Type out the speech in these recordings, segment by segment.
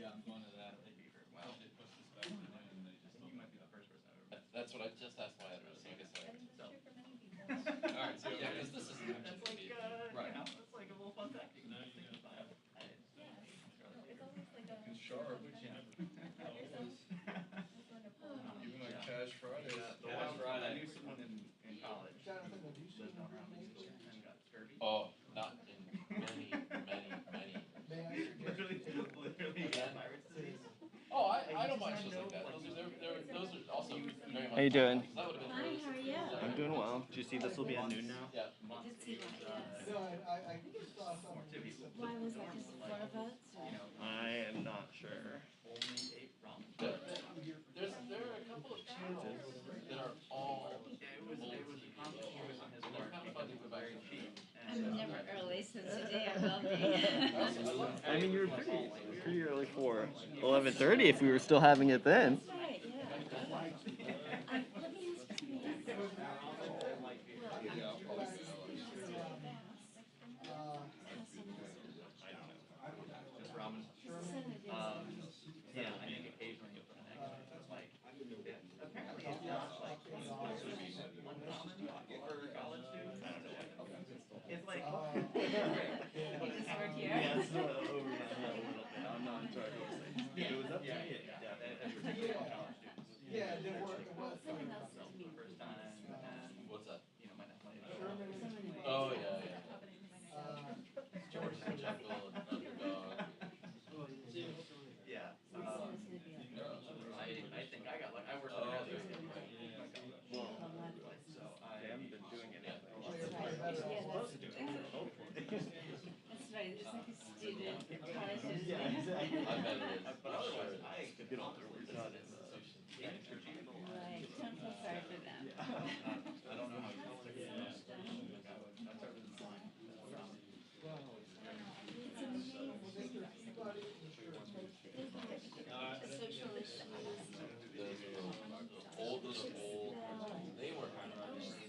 I'm going to that. Wow. They pushed this back to noon and they just told me. You might be the first person I've ever. That's what I just asked my address, so I guess I. So. All right, so yeah, because this is That's like, right. you know, it's like a little fun fact. You can No, just you think know. about it. It's always like a. Sharp. Even like Cash Friday. The last ride, I knew someone in college who lived on around these schools and got scurvy. Oh, not in many. Literally, pirates disease. Oh, I don't mind shows like that. Those are also very much. How you doing? That would have been Hi, really how are you? I'm doing well. Did you see this will be at noon now? Yeah. I did see that, yes. More Why was that, just Florida votes? Or? I am not sure. only ate ramen. There are a couple of channels that are all. It was on his part because it was very cheap. I'm never early, so today I will be. I mean, you were pretty early for 11:30 if we were still having it then. That's right, yeah. Let me ask you Just ramen. Yeah, I think occasionally you'll put an egg in it. It's like, apparently it's not like one ramen for college students. I don't know. It's like, You just work here? yeah, it's over a little bit. I'm not in charge of those things. If it was up to me, and particularly for college students. Well, someone else So told for me. the first time, and, What's that? you know, might not play it. Oh yeah. George Jungle, Underdog. Yeah. I think I got like I worked Oh, on yeah. so I haven't been doing it. That's right. Yeah, supposed to do it. Hopefully. That's right, it's like a student, college student. Yeah, exactly. I bet it is. But otherwise, I could Get not older, really we're not not in the Right, don't feel sorry for them. I don't know how you feel. I started in mine. It's amazing. The social issues. Those old. They were.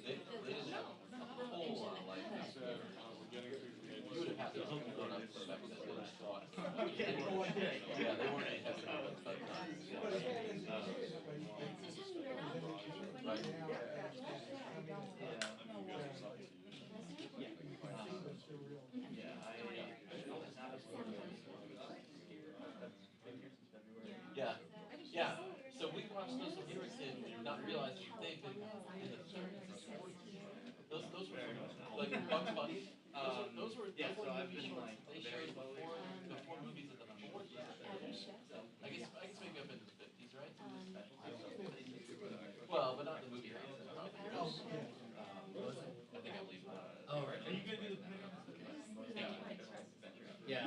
They didn't have a whole lot of life experience. You would have had to have grown up expecting that they were strong. Yeah, they weren't any heavy movements by the time. Right. Yeah. So we watched those when we were kids, not realizing they've been in the 30s and 40s. Those were like Bugs Bunny. Those were I've movie been shorts like they showed before movies in the 40s. I guess maybe up into the 50s, right? Well, but not the movie house. I think I'll leave that. Oh, right. Are you gonna do the Yeah.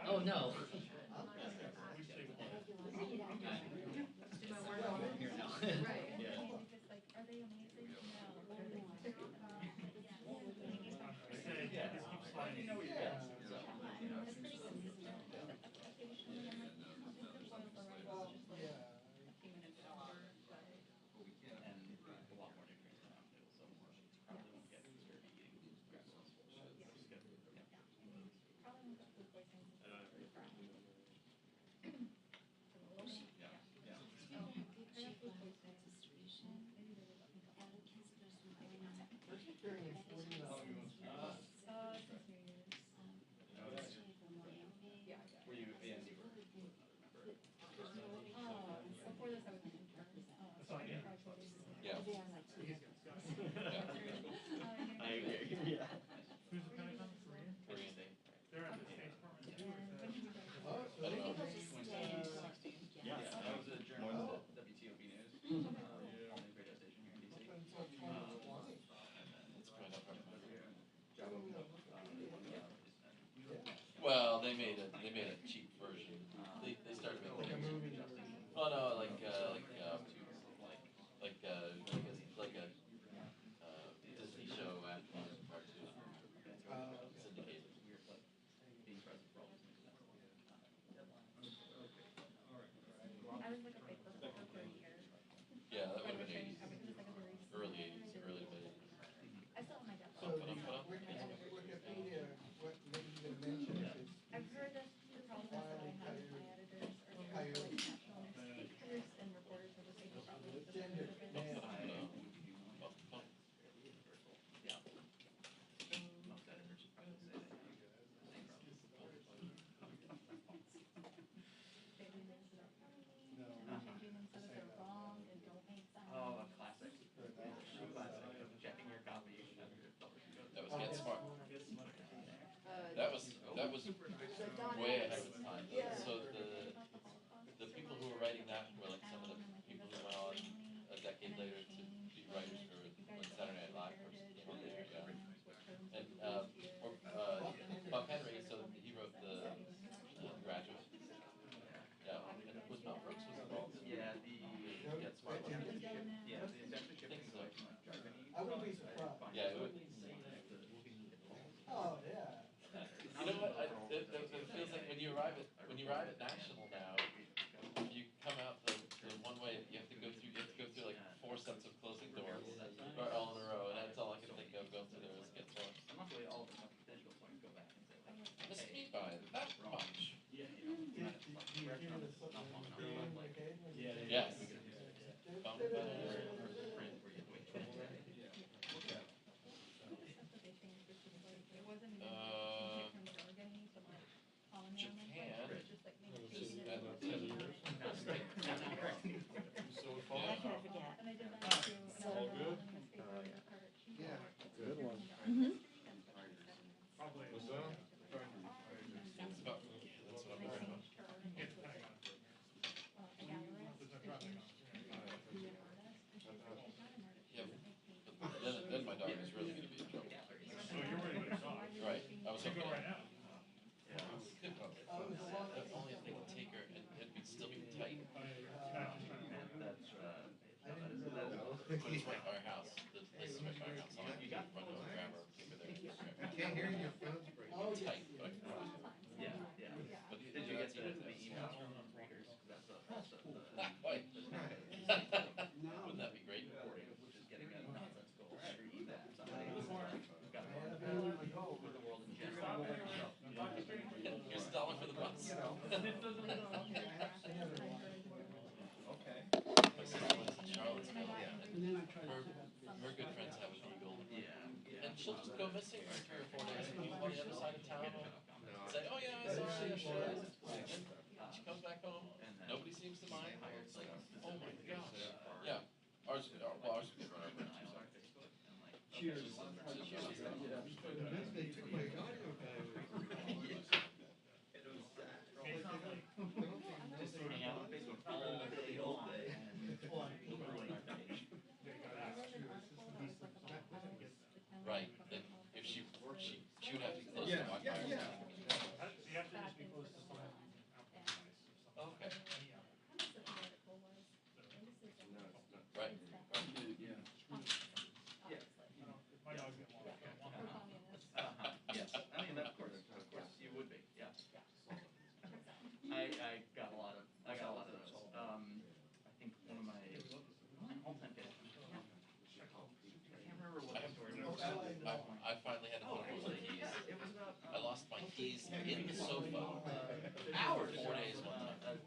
Oh, no. Well, they made a cheap version. They started making a movie. Oh no, like a Disney show at cartoon syndicated. Yeah, that would have been 80s, early 80s, early to mid 80s. I've heard that's the problem. was way ahead of its time. So the people who were writing that were like some of the people who went on a decade later to be writers for when Saturday Night Live first came on the air. Yeah. And Bob Henry, so he wrote the Graduate. Yeah, and was Mel Brooks was involved? Yeah, the smart censorship. Yeah, the censorship things like I wouldn't be surprised. Yeah, it would. Oh, yeah. You know what? It feels like when you arrive at national now, you come out the one way. You have to go through like 4 sets of closing doors, or all in a row, and that's all I can think of going through there is get more. I'm not really all the time digital, so I can go back and say like, Missed me by that much. Do you hear the Yes. Good one. Then my dog is really going to be in trouble. Right. I was hoping. Only if they can take her and we'd still be tight. But it's right by our house. This is right by our house. I'll you got run over, grab her, keep her there. I can't hear you. Your phone's breaking. Tight, but I can run. yeah. But Did you get the emails from readers? That's not quite. Wouldn't that be great? Which is getting a nonsensical stream that somebody who's got with the world in general. Here's $1 for the bus. Okay. My sister lives in Charlottesville, and her good friends have an eagle. Yeah. And she'll just go missing for 3 or 4 days, and people on the other side of town will say, "Oh yeah, I saw her yesterday." And she comes back home, nobody seems to mind. It's like, oh my gosh. Yeah. Ours would get run over. Cheers. They took my audio diary. Just hang out on Facebook all day. Right. Then if she would have to be close to Wi-Fi. You have to just be close to someone. Okay. Right. My dog's getting lost. Yes, I mean, of course, you would be, yeah. I got a lot of those. I think one of my all-time favorites. I can't remember what the story was. I finally had to put away my keys. It was about. I lost my keys in the sofa. Hours. 4 days one time.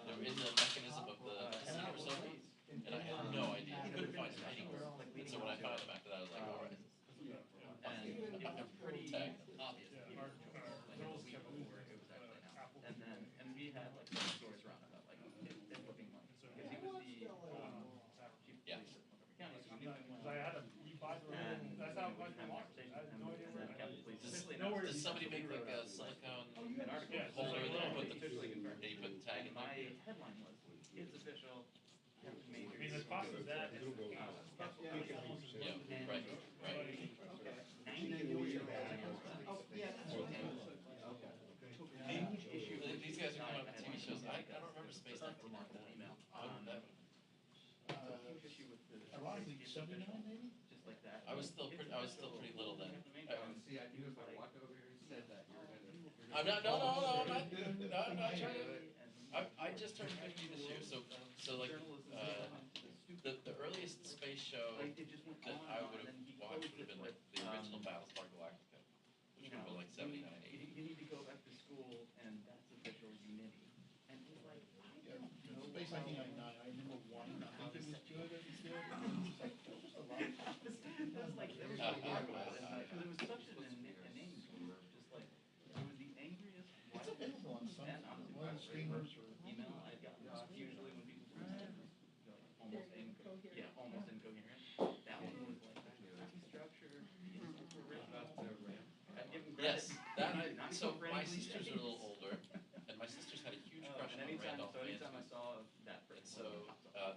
They were in the mechanism of the casino sofa, and I had no idea. I couldn't find them anywhere. And so when I found them after that, I was like, all right. And it was pretty Tagged. obvious. Like a week before it was actually announced. And we had like some stories around about like it looking like because he was the chief of police of Montgomery County, so we knew him well. I had a E5 And that's so how we I would have lost. conversations I with had him no idea and where then I Captain Police officially No announced worries. Does somebody make like a silicone an article. Yeah, holder it's that like, put the officially confirmed. and you put the tag in My there? headline was, it's official, Captain Major. I mean, as fast as that, it's Yeah, right, right. 90 million Oh, yeah, that's what huge issue. These guys are coming up with TV shows. I don't remember Space 1999. Email. Huge issue with the. Ironically, 79 maybe? Just like that. I was still pretty little then. See, I knew if I walked over here and said that, you were gonna. I'm not. No, I'm not trying to. I just turned 50 this year, so like the earliest space show that I would have watched would have been like the original Battlestar Galactica, which would have been like 79, 80. You need to go back to school, and that's official unity. And he's like, I don't know. Space 1999, I remember one, thinking was good, it was good. It's like, it was just a lot. That was like, there was a lot of it, because it was such an inane tour, just like, it was the angriest. It's available on some, And honestly, one of the streamers or. email I got was usually when people were almost incoherent. That one was like, the structure, the incorporation. Yes, that. So my my sisters are a little older, and my sisters had a huge crush on Randolph anytime I Manson. saw that And person. so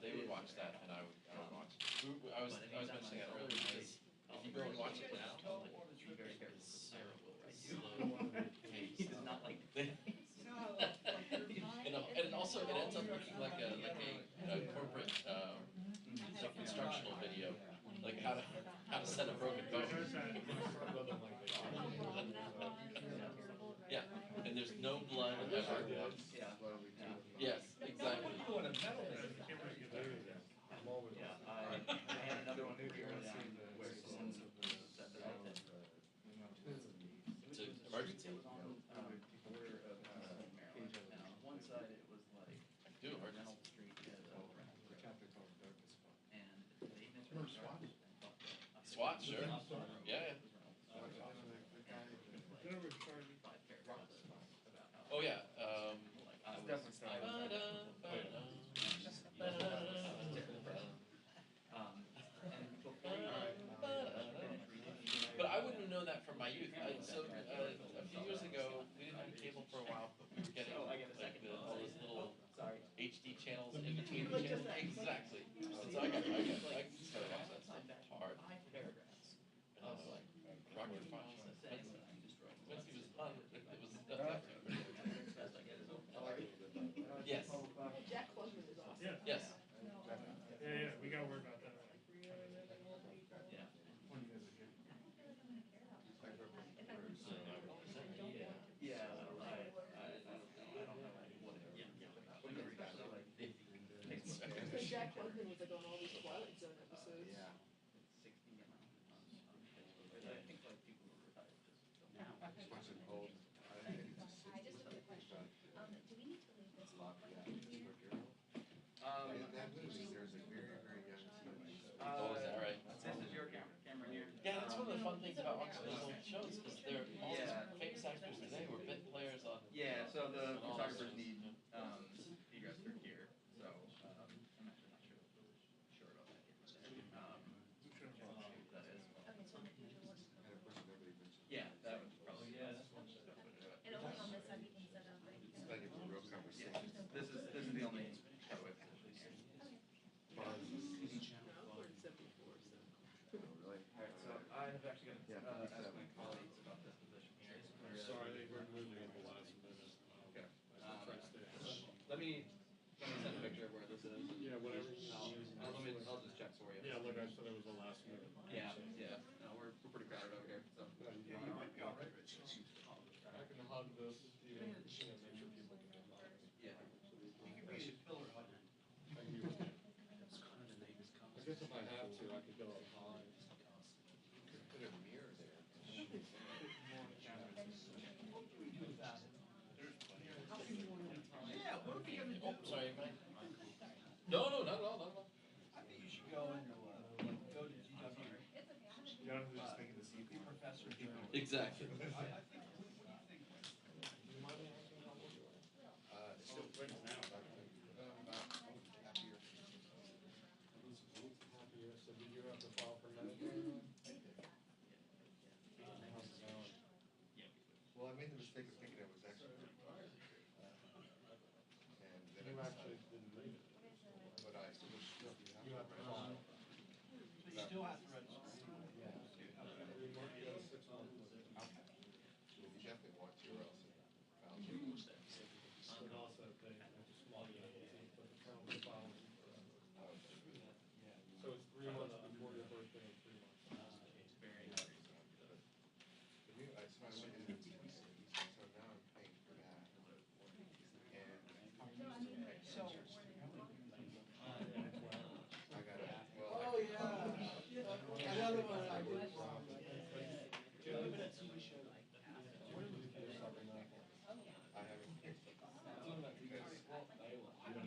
they would watch that, and I would watch it. I was mentioning that earlier because if you go and watch it now, Be very careful. it's terrible, it's slow paced. He does not like And also it ends up looking like a corporate like instructional video, like how to set a broken bone. Yeah, and there's no blood ever. Yes, exactly. Yeah, I had another one here where someone set the It's an emergency. one side it was like Do emergency. Street and SWAT, sure. Yeah. Oh yeah. But I wouldn't have known that from my youth. So a few years ago, we didn't have cable for a while, but we were getting like all those little HD channels in between the channels. Exactly. And so I got started watching that stuff hard. And I was like, Rocket Punch. Once he was on, it was yes. Jack Klugman is awesome. Yeah. Yes. Yeah, we gotta worry about that. So Jack Klugman was like on all these Twilight Zone episodes. Oh, is that right? This is your camera here. Yeah, that's one of the fun things about watching those old shows is they're all these famous actors today were bit players on. Yeah, so the photographers need egress through here. So I'm actually not sure about that. That is. Yeah, that would probably. And only on this side we can set up, right? This is the only cutaway position. No, I was born in 74, so. Alright, so I have actually got to ask my colleagues about this position here. Sorry, they were moving at the last minute. Okay. Let me send a picture of where this is. Yeah, whatever. I'll just check for you. Yeah, like I said, it was the last minute. Yeah. No, we're pretty crowded over here. So. I can hug this, you know, make sure people can get by. Yeah. We should fill her up. I guess if I have to, I could go up high. Put a mirror there. Yeah, what if you Oh, sorry, Mike. No, not at all, not at all. I think you should go and go to GW. Jonathan's just thinking the CP Professor. Exactly. So did you have to file for Medicare? Well, I made the mistake of thinking it was actually required. And then You I actually didn't read it. but I still You have to file. You still have to register. Every month you have 6 months. you definitely want to, or else it found you. But also if they just log in, but the county files. So it's 3 months before your birthday and 3 months. So I went into the TBC, so now I'm paying for that. And I gotta, well, Oh, yeah. Another one I did wrong. I haven't picked it because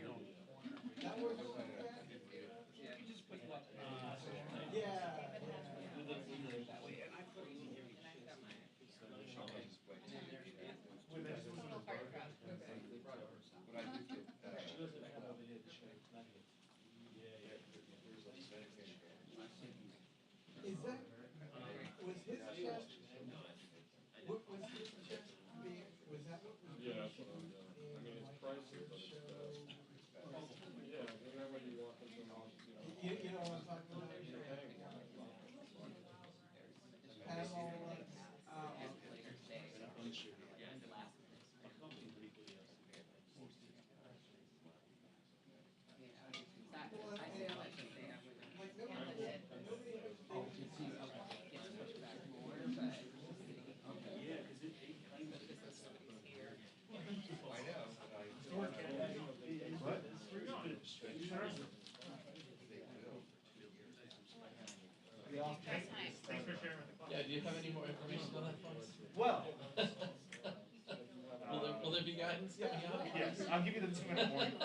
guidance coming out? Yes, I'll give you the 2-minute warning.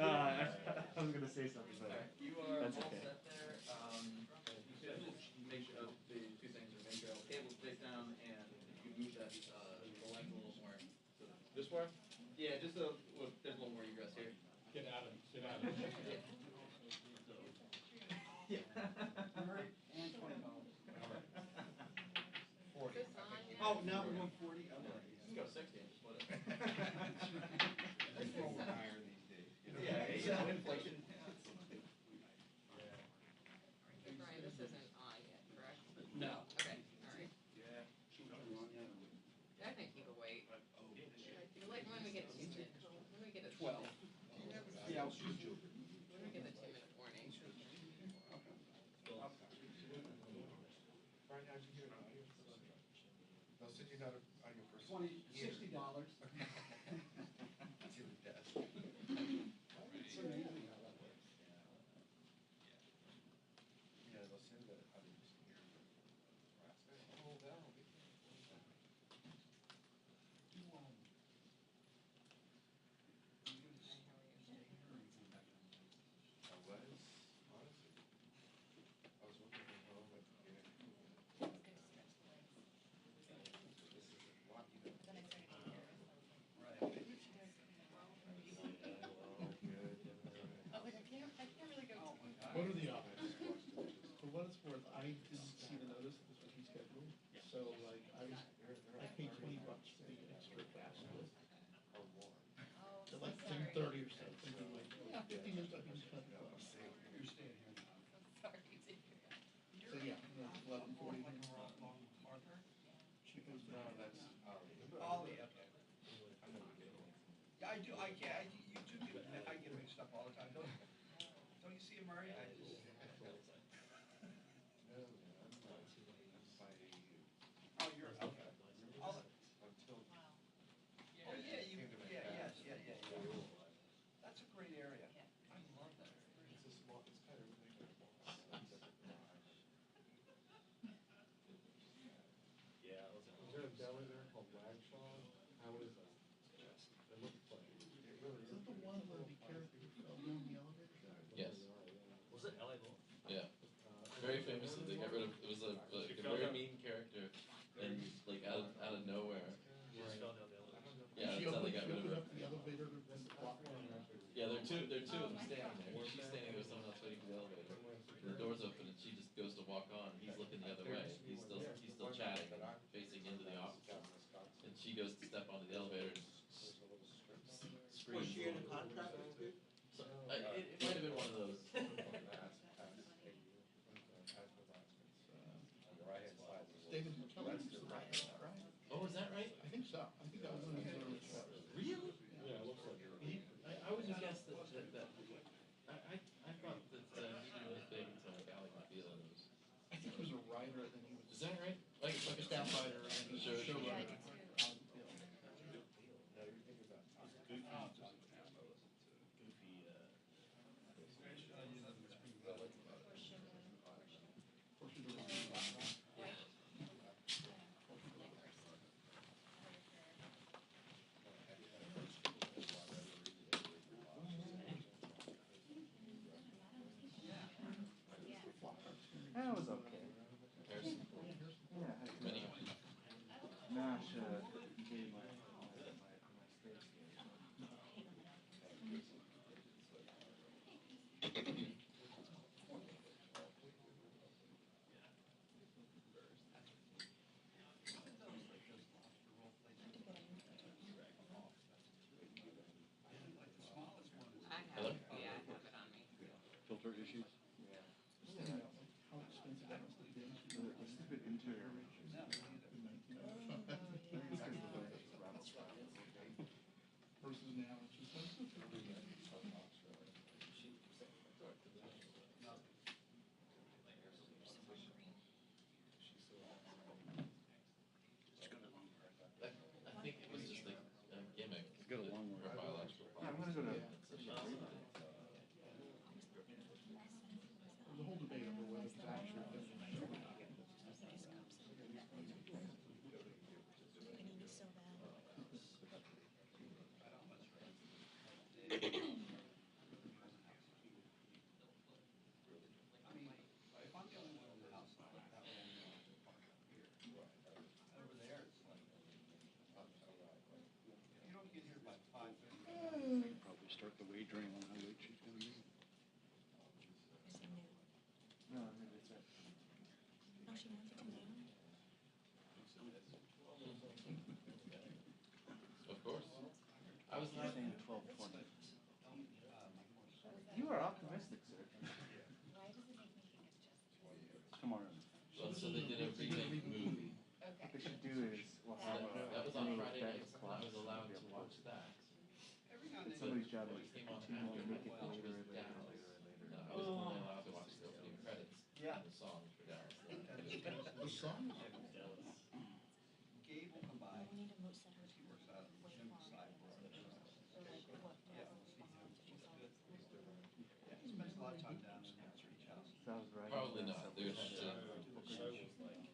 I was gonna say something, but Alright, you are That's all okay. set there. You should make sure, the two things are make sure the table's face down and if you move that, the light a little more. So This way? yeah, just so, well, there's a little more egress here. Get out of, get out of. Yeah. And $20. 40. Oh, now we're going 40? I'm all right. You can go 60 and just split it. That's what we're hiring these days, you know? Yeah, you know, inflation. Brian, this isn't on yet, correct? No. Okay, all right. Yeah. I think he could wait. Like, when we get a 2-minute, when we get a 12. Yeah, I'll shoot you. When we get a 2-minute warning. Brian, how'd you get an audio? No, since you got an audio for $60. To the desk. It's amazing how that works. Yeah, they'll send the audio just here. Oh, that'll be. I was, honestly. I was working from home and getting. This is a lot, you know. What are the options? For what it's worth, I didn't see the notice that this was rescheduled, so like, I paid $20 for the extra basket. At like 10:30 or so, thinking like, yeah, 15 minutes, I think it's $20. You're staying here now. So yeah, it's 11:40. She goes No, down. that's Ollie. Ollie, okay. I know you get it. Yeah, I do, you do get, I get mixed up all the time, don't you see it, Murray? I just. No, man, I'm not. I'm fighting you. Oh, you're, okay. I'll- Until. Oh, yeah, you, yeah. That's a great area. I love that area. It's a small, it's kind of really good. Yeah. Is there a deli there called Wagshaw? How is that? It looks like, it really Is that the one where the character fell down the elevator shaft? Yes. Was it LA Law? Yeah. Very famously, they got rid of, it was a very mean character, and like out of nowhere. She just fell down the elevator. Yeah, She that's how they opened got rid of her. up the elevator to then walk down. Yeah, there are two of them standing there. She's standing there with someone else waiting for the elevator. And the door's open and she just goes to walk on. He's looking the other way. He's still chatting, facing into the office. And she goes to step onto the elevator and screams. Was she in a contract with you? So, it might have been one of those. David McKellar used to write that, right? Oh, is that right? I think so. I think that was one of his early chapters. Really? Yeah, it looks like it. I wouldn't have guessed that I thought that he didn't really big until like Ally McBeal and those. I think he was a writer, then he was Is that right? Like a staff writer, and then he was a Sure. showrunner. mean, if I'm the only one in the house, that one park up here. Over there, it's like, you don't get here by 5:30. Probably start the wagering on how late she's gonna be. No, I mean, it's at. Oh, she wants to come down? Of course. I was not. Saying 12:20. You are optimistic, sir. Tomorrow. Well, so they did a remake movie. What they should do is, we'll So have that was a on mini Friday bet nights, and I class. was allowed to watch that. Every now and It's then. somebody's job to It came on continue to make it after, which later was and later and Dallas. later and later. I was only allowed to watch the opening credits Yeah. and the songs for Dallas. The song? Gabe will come by. We need to move, set her He works out at the gym beside where I'm doing. or like what, Yeah, we'll see him. Yeah, he spends a lot of time down in Answer's house. So I was right. Probably not. They would have to.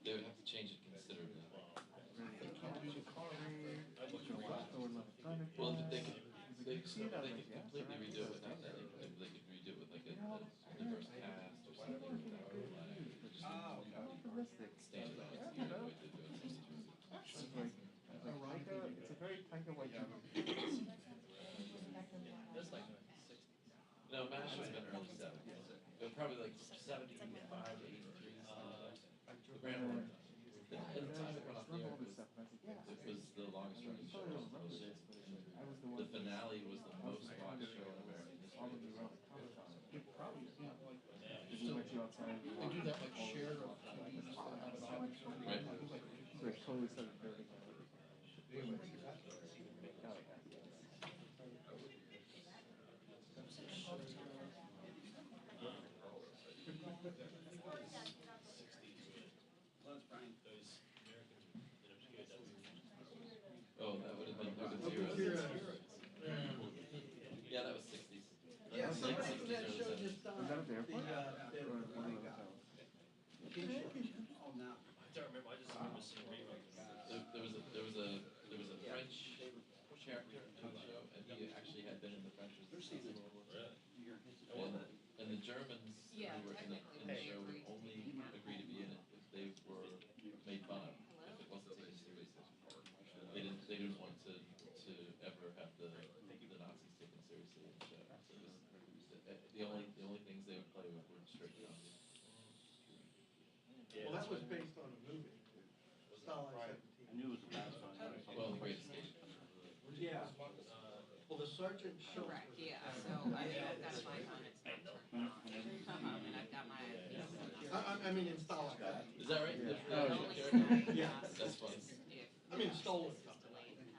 They would have to change it considerably. Well, they could completely redo it without that. They could redo it with like a diverse cast or something without like Oh, okay. standardized way to do it. It's a very tight white That's like 60. No, MASH has been early 70s. They're probably like 75 to 83. The Grand One. At the time it went off the air, it was the longest running show on television. The finale was the most watched show in American history. They do that like share of TVs that have it on. Right. So it's totally sort of dirty. Oh, that would have been Zeros. Yeah, that was 60s. Yeah, Late somebody 60s, from that early show 70s. just Was that at the airport? Oh, now. I don't remember. I just remember seeing reruns. There was a French character on the show, and he actually had been in the French resistance. And the Germans Yeah, who were in the technically show they would only agree to be in it if they were made fun of, if it wasn't taken seriously. They didn't want to ever have the Nazis taken seriously in the show. So it was, the only things they would play with were straight comedy. Well, that was based on a movie. Starlight 17. I knew it was a bad sign. Well, The Great Escape. Yeah. Well, the sergeant showed. Correct, yeah, so I've got a fight on it. And I've got my. I mean, in Starlight. Is that right? Yeah. The Oh, actual yeah. character? Yeah. That's funny. I mean, stolen.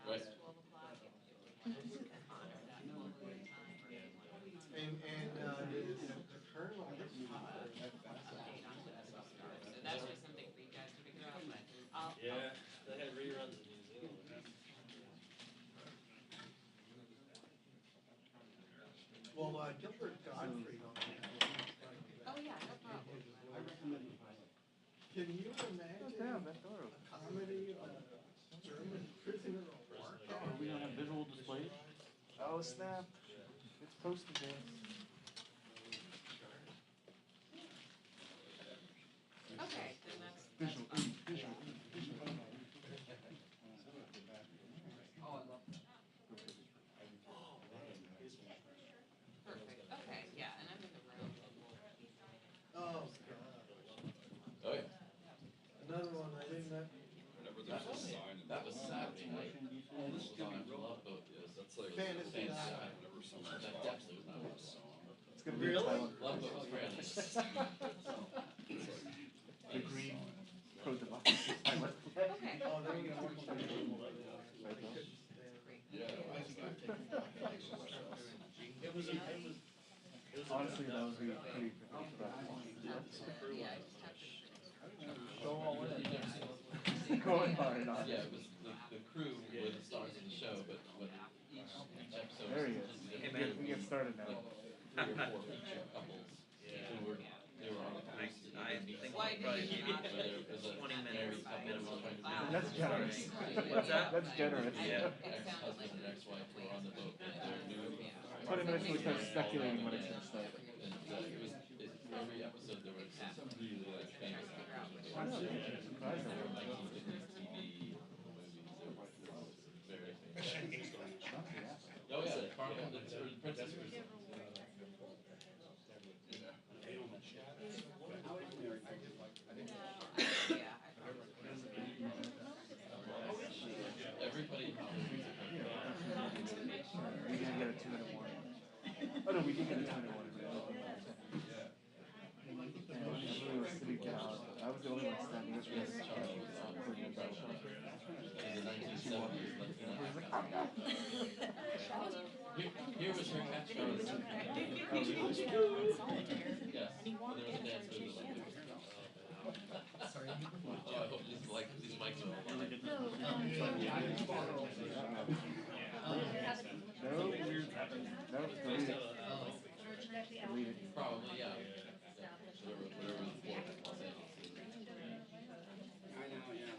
Right. And the colonel gets hired. So that's just something for you guys to figure out, but I'll. Yeah, they had reruns in New Zealand. Well, Gilbert Gottfried on that. Oh, yeah, no problem. I recommend it. Can you imagine a comedy of a German prisoner of war? Oh, we don't have visual displays? Oh, snap. It's posted there. Okay, then that's Visual, fine. visual, visual. Oh, I love that. Perfect, okay, yeah, and I'm in the room. Oh, God. Oh, yeah. Another one, I think that. That was Saturday night. Oh, this was on after Love Boat. Yes, that's like Fantasy Fantasy Island. Island. That definitely was not Love Boat. It's gonna be Thailand. Love Boat was friendly. The green pro democracy. Okay. Oh, there you go. Honestly, that was pretty Yeah, I just have to. Go all in. You've never seen it? Going hard on Yeah, it. it was the crew were the stars of the show, but when each episode There was he is. completely We different. get started now. Like 3 or 4 feature couples who were they were on the cruise to I meet think Why we'll did probably you keep not? it where there was a 20 married minutes. couple. That's generous. What's that? That's generous. Yeah. Ex-husband and ex-wife were on the boat with their new I would imagine we start speculating what it's going to say. Every episode there was some really like famous actors. I know, it's surprising. 1950s TV movies. Very famous. Oh yeah, the Carnival, the Princess Crusoe. Everybody. We didn't get a 2-1. Oh no, we did get a 2-1. Everyone was sitting down. I was the only one standing up there. In the 1970s, here was her catchphrase. Oh, really? Yes, there was a dance move like this. Oh, I hope these mics are all on. No weird happening. No, delete it. Delete it. Probably, yeah. Whatever the format Los Angeles is. I know, yeah.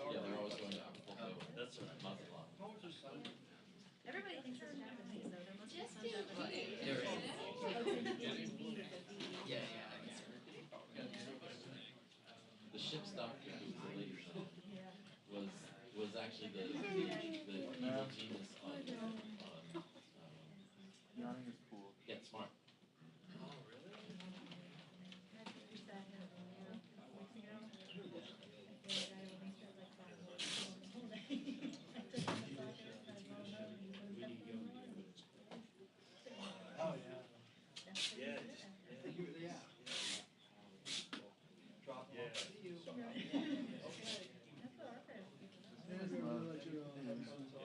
Yeah, they're always going to Acapulco. That's right. Mazatlan. Everybody thinks it's Japanese, though. There must be some Japanese. There is. The ship's doctor, who was the lady, was actually the evil genius on Yawning is cool. Get Smart. Oh, yeah. Yeah. Yeah. Drop Yeah. See you.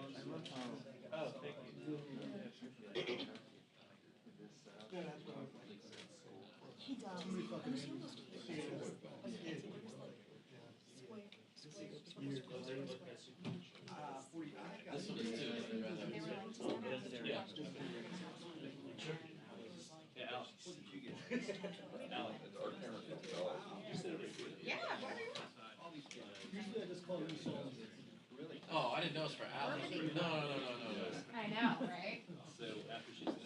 I love how. Oh, thank you. He does. This one is too. Yeah. Yeah, Alex. What did you get? Alex. Yeah, what do you want? Usually I just call you songs. Oh, I didn't know it was for Alex. No. I know, right? So after she's done.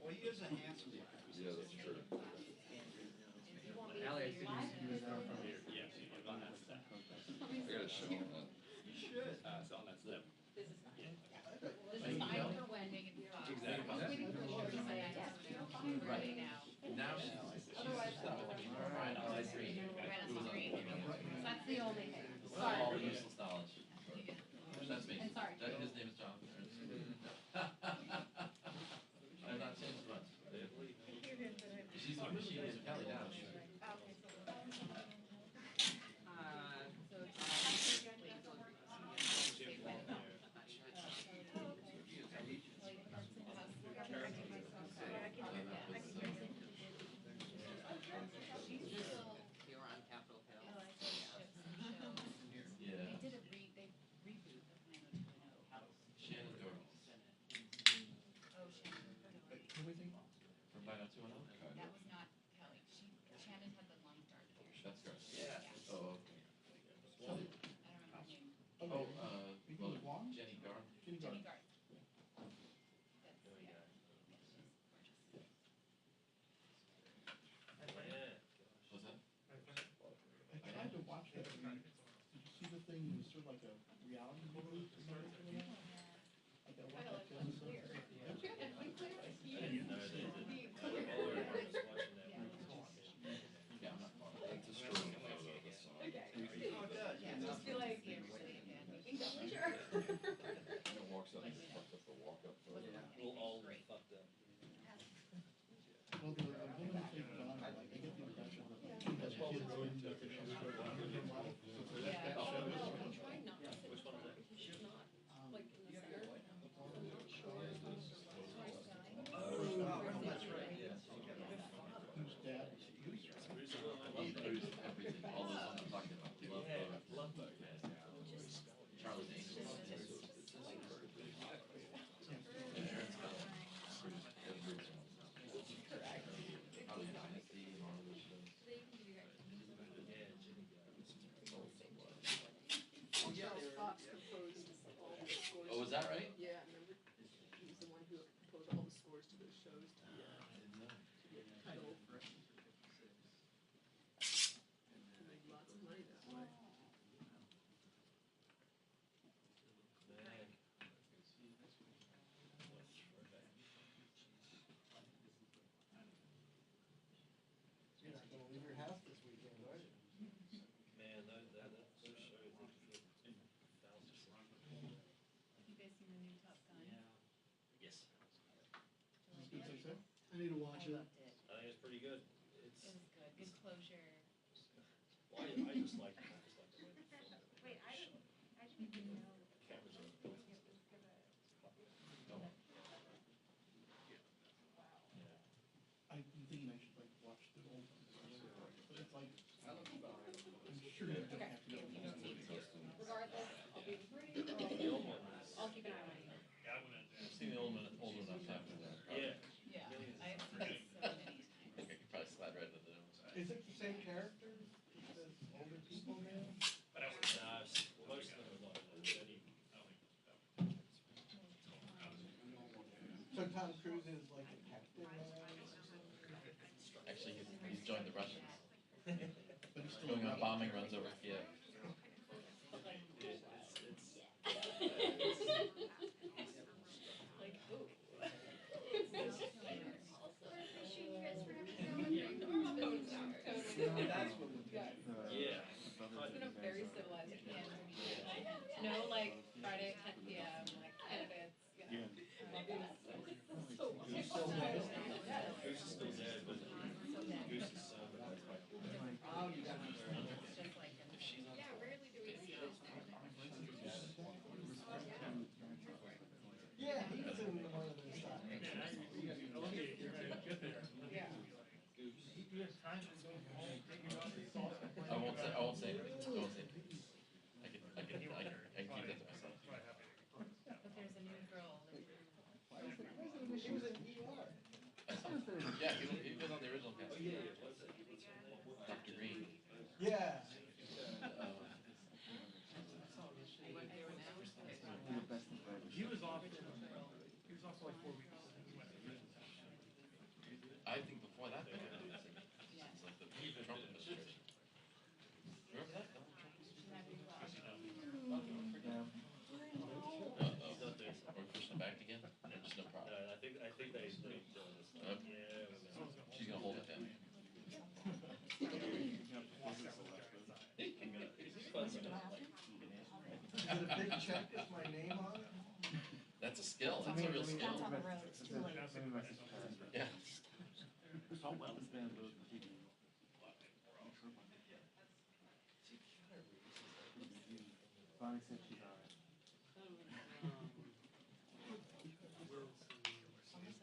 Well, he is a handsome guy. Yeah, that's true. Allie, I think he was from here. Yeah, she was on that step. I gotta show him that. You should. So on that step. This is fine for when Megan talks. Exactly. I'm waiting for her to say, yes, they're fine right now. Now she's Otherwise, right on the screen. right on the screen. That's the only thing. All Sorry. useless knowledge. That's me. And sorry. His name is Jonathan. I've not changed much. She's Kelly down. You were on Capitol Hill. Yeah. They did a they reboot of 90210. Shannon Doris. Oh, Shannon. From 90210? That was not Kelly. Shannon had the long dark hair. That's correct. Yeah. Oh, okay. I don't remember her name. Oh, Jenny Garth. Jenny Garth. Was that? I tried to watch that. Did you see the thing? It was sort of like a reality movie. Like I watched that the other day. I didn't know they did. All our friends watching that. Yeah, I'm not far. It's a strong photo of the song. Just be like, yeah, sure. And it walks up, it's fucked up the walk-up photo. We'll all be fucked up. Well, the woman played Donna, like, I get the impression that like, she has kids into the show. Which one is that? That's right. Whose dad? Everything. All those ones I'm talking about. Love Bug. Charlie's Angels. Aaron's Bell. Probably Dynasty. Yes. Good success? I need to watch it. Loved it. I think it's pretty good. It was good. Good closure. Well, I just like the way they filmed it. Wait, I didn't even know. Cameras are It was gonna. I'm thinking I should like watch the old ones. But it's like, I look behind. I'm sure you don't have to go. Regardless, I'll be free, The old one is. I'll keep an eye on you. I've seen the old enough time for that. Yeah. Yeah, I have seen it so many times. I think I could probably slide right into them. Is it the same characters as older people now? Most of them are like that. So Tom Cruise is like a captain now? Actually, he's joined the Russians. But he's still Going on bombing runs over Kiev. Like, ooh. That's what we Yeah. Yeah. It's been a very civilized campaign. No, like, Friday at 10 p.m., like, candidates, you know. He's still dead. Goose is still dead, but Goose is so bad. Oh, you got Just like him. Yeah, rarely do we see this now. Yeah, he was in one of those times. Yeah. I won't say. I won't say. I can keep that to myself. But there's a new girl living in He was in ER. Yeah, he was on the original cast. Dr. Green. Yeah. He was off for like 4 weeks. I think before that, they had it's like the Trump administration. Remember that? We're pushing it back again? Just no problem. I think they doing this. Okay. She's gonna hold it down. Is it a big check with my name on it? That's a skill. That's a real skill. That's on the road. It's too late. Yeah. Bonnie said she's alright. Yeah, Saturday and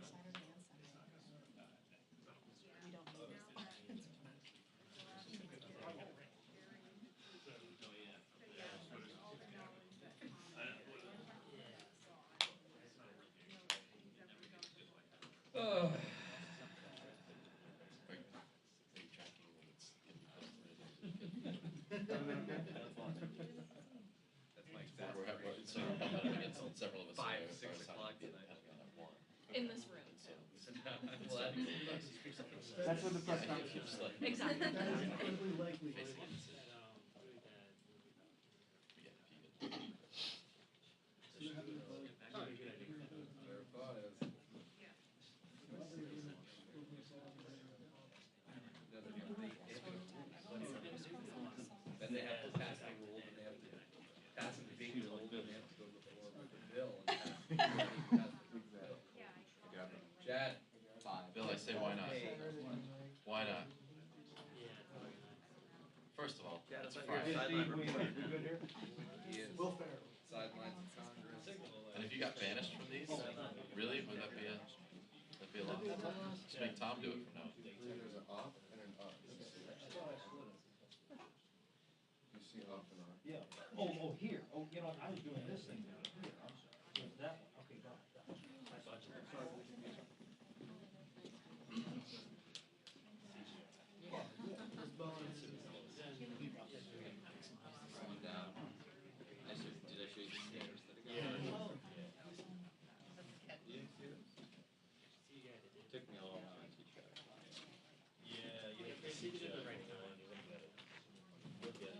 Sunday. We don't need this. Are you tracking when it's getting posted? That's my exact. We're so we're bumping up against several of us. 5, are 6 o'clock assigned to tonight. Pentagon at 1. In this room. Well, that'd be That's what the press Yeah, conference just like Exactly. That is incredibly likely. facing a decision. We get defeated. Then they have to pass the rule, and they have to pass the big rule, and they have to go before the bill. And pass the bill. Chad. 5. Bill, I say why not? Hey. Why not? First of all, Yeah, it's that's Friday. sideline report. He is Will Ferrell. sidelines of Congress. And if you got banished from these, really, would that be a lot? Just make Tom do it from now on. There's an off and an up. You see off and on. Yeah, oh, here, oh, you know, I was doing this thing here, doing that one, okay, got it. Going down. Did I show you the stairs that go? Took me a long time to teach that. Yeah, you have to see it at the right time. You look at it. Look at it.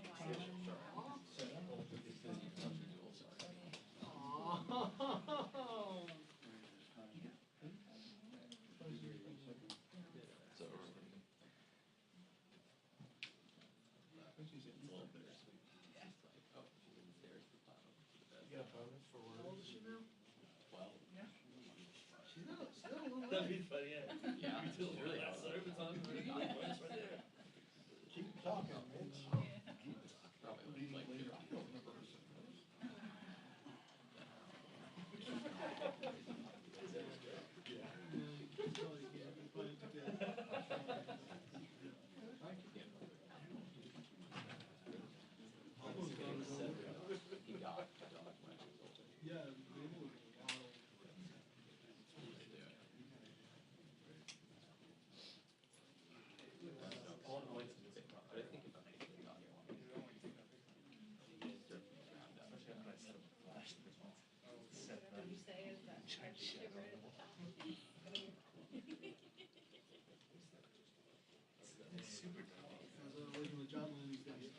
That'd be funny, yeah. Yeah, You tell it's me really that, hard. so every time, it's right there. Keep talking, Mitch. Probably like 50 Yeah, What you say is that I shivered at the top. working with John Lennon these days.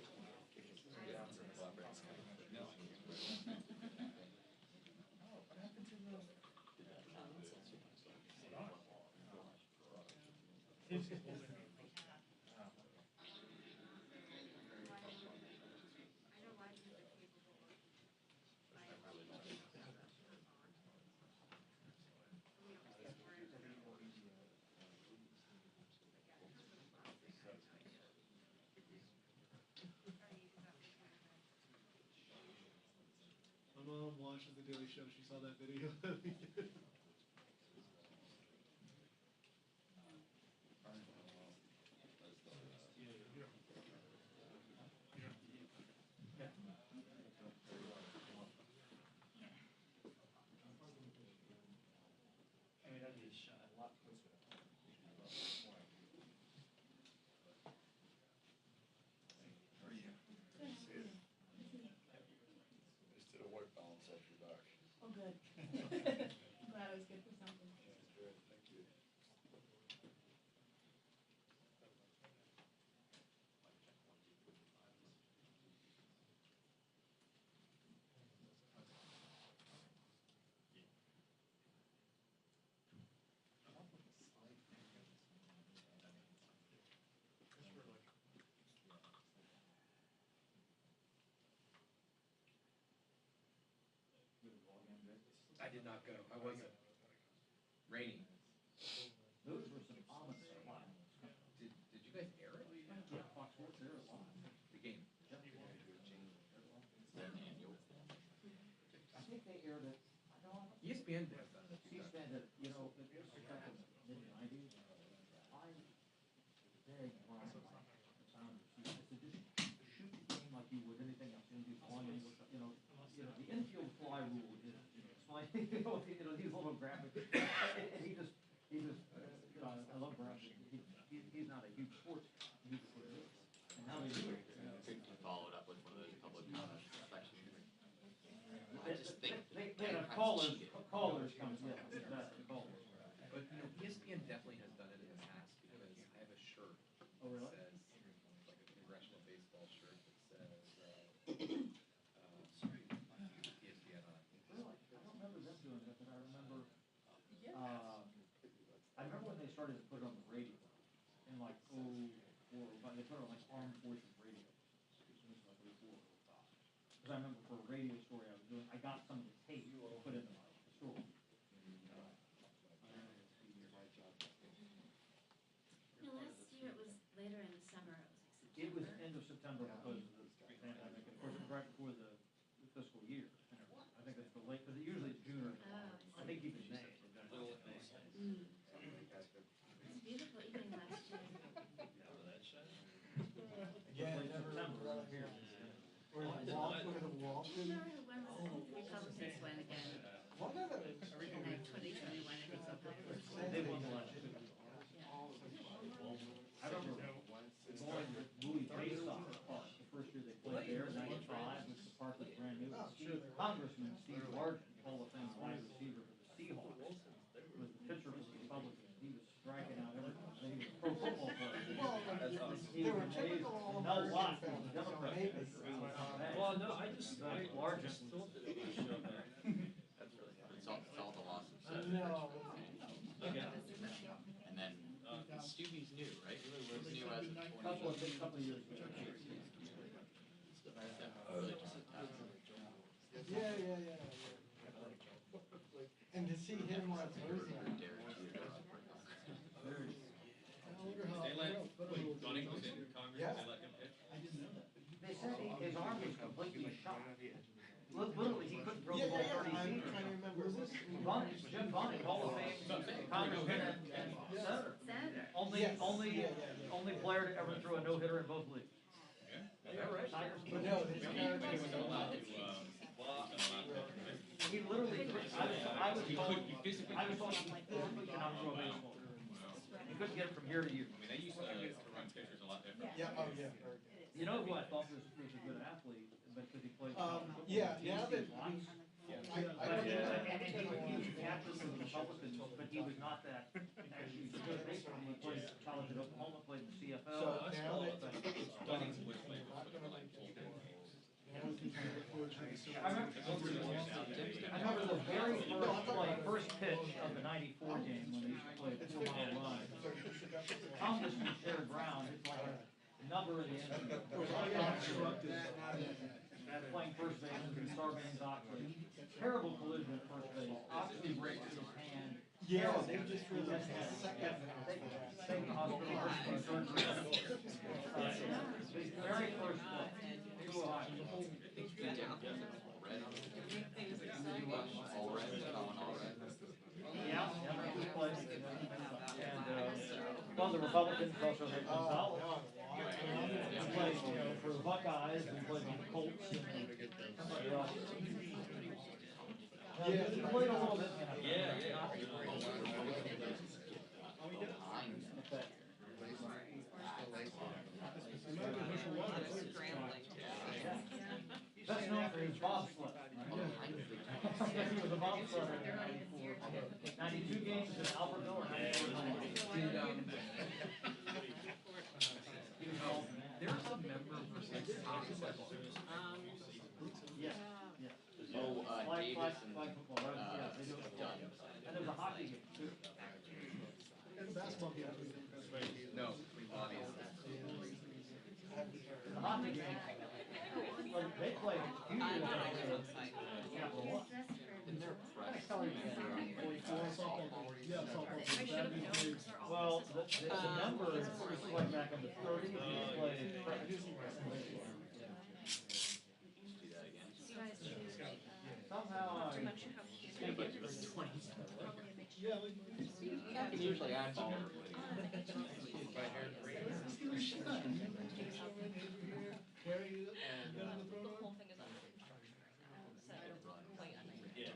My mom watches The Daily Show. She saw that video. I mean, that'd be a shot, a lot closer. Just did a white balance off your back. Oh, good. I'm glad I was good for something. Good, thank you. I did not go. I wasn't. Rainy. Those were some ominous lines. Did you guys air it? Yeah, Fox Sports there a lot. The game. I think they aired it, I don't. ESPN did that. C-SPAN did, you know, it was back in the mid-nineties. I begged Brian, the founder, he said, just shoot the game like you would anything else. You know, the infield fly rule is, he's a little graphic. And he just, I love Brian. He's not a huge sports guy. He's what it is. And now he's great. followed up with one of those public comment sections. I just think They I have cheated. callers come, yeah, exactly, callers. But you know, ESPN definitely has done it in the past because I have a shirt Oh, really? that says, like a congressional baseball shirt that says, ESPN on it. Really? I don't remember them doing that, but I remember, when they started to put it on the radio, in like, they put it on like Armed Forces Radio. It was like 04 or 05. Because I remember for a radio story I was doing, I got some of the tape to put into my story. No, last year it was later in the summer, it It was was like September. end of September because of the pandemic, of course, it was right before the fiscal year. I think it's the late, because usually it's June or, I think even May. It's a beautiful evening last year. Yeah, Late never. September. Where the walk, where the walk. No, when the Republicans won again What are they? in like 2021, I think so. They won the last two. I remember going to Louis Bay Soccer Park, the first year they played there, in '95, which the park was brand new. Congressman Steve Largent, Hall of Fame wide receiver for the Seahawks, was the pitcher for the Republicans. He was striking out everything. I mean, he was a pro football player. He They was were amazing. typical Mel American Lott was families, the Democrat. maybe. Well, no, I just, Largent was thought that it was show back. That's really fun. It's all the losses. No. Okay. And then, Stubby's new, right? He's new as of 20. couple of years ago. Really just a tough. Yeah. And to see him on Thursday. Derek Jeter. wonder how. They let, what a when little- Dunning was in Congress, Yeah. they let him pitch. I didn't know that. They said his arm was completely shot. Literally, he couldn't throw the ball 30 I'm feet. trying to remember, was this? Jim Bunning, Hall of Fame congressman and senator. Senator. Only, Yes. only, Yeah, yeah. only player to ever throw a no-hitter in both leagues. Yeah. Is that right? Tigers. But no, his He character. wasn't allowed to, pitch. He literally, I was He told, could, he physically. I was told he physically cannot throw a baseball. He couldn't get it from year to year. I mean, they used to run pitchers a lot different. Yeah, oh, yeah. You know who I thought was a good athlete, but because he played. Yeah, now that. I But don't know. he was captain of the Republicans, but he was not that, actually, he was good at baseball. He played college at Oklahoma, played in the CFL. So now that. Dunning was playing. I remember the very first pitch of the '94 game when they used to play a 4-mile run. Thomas and Sherrod Brown, it's like a number of the end. Playing first base in Sarbanes-Oxley. Terrible collision at first base. Oxley breaks his hand. Yeah, they just realized the second. Taken to hospital, surgery. Very first play. Too high. Yeah, good play. And, well, the Republicans also had Gonzalez. He played, for the Buckeyes, he played on the Colts and somebody else. He played a little bit. Best known for his bobsled. He was a bobsledder in '94. 92 games in Albertville and 94 There was a member for like Yeah, yeah. Oh, Flag Davis football, right? Yeah, they do it. And there's a hockey game too. And basketball game. no, between bodies. The hockey game, well, they play usually Capital One. Yeah, softball. Well, the number is like back in the 30s, he played. Somehow I. I can usually eyeball Carry it. The whole thing is unstructured. So, like, yeah.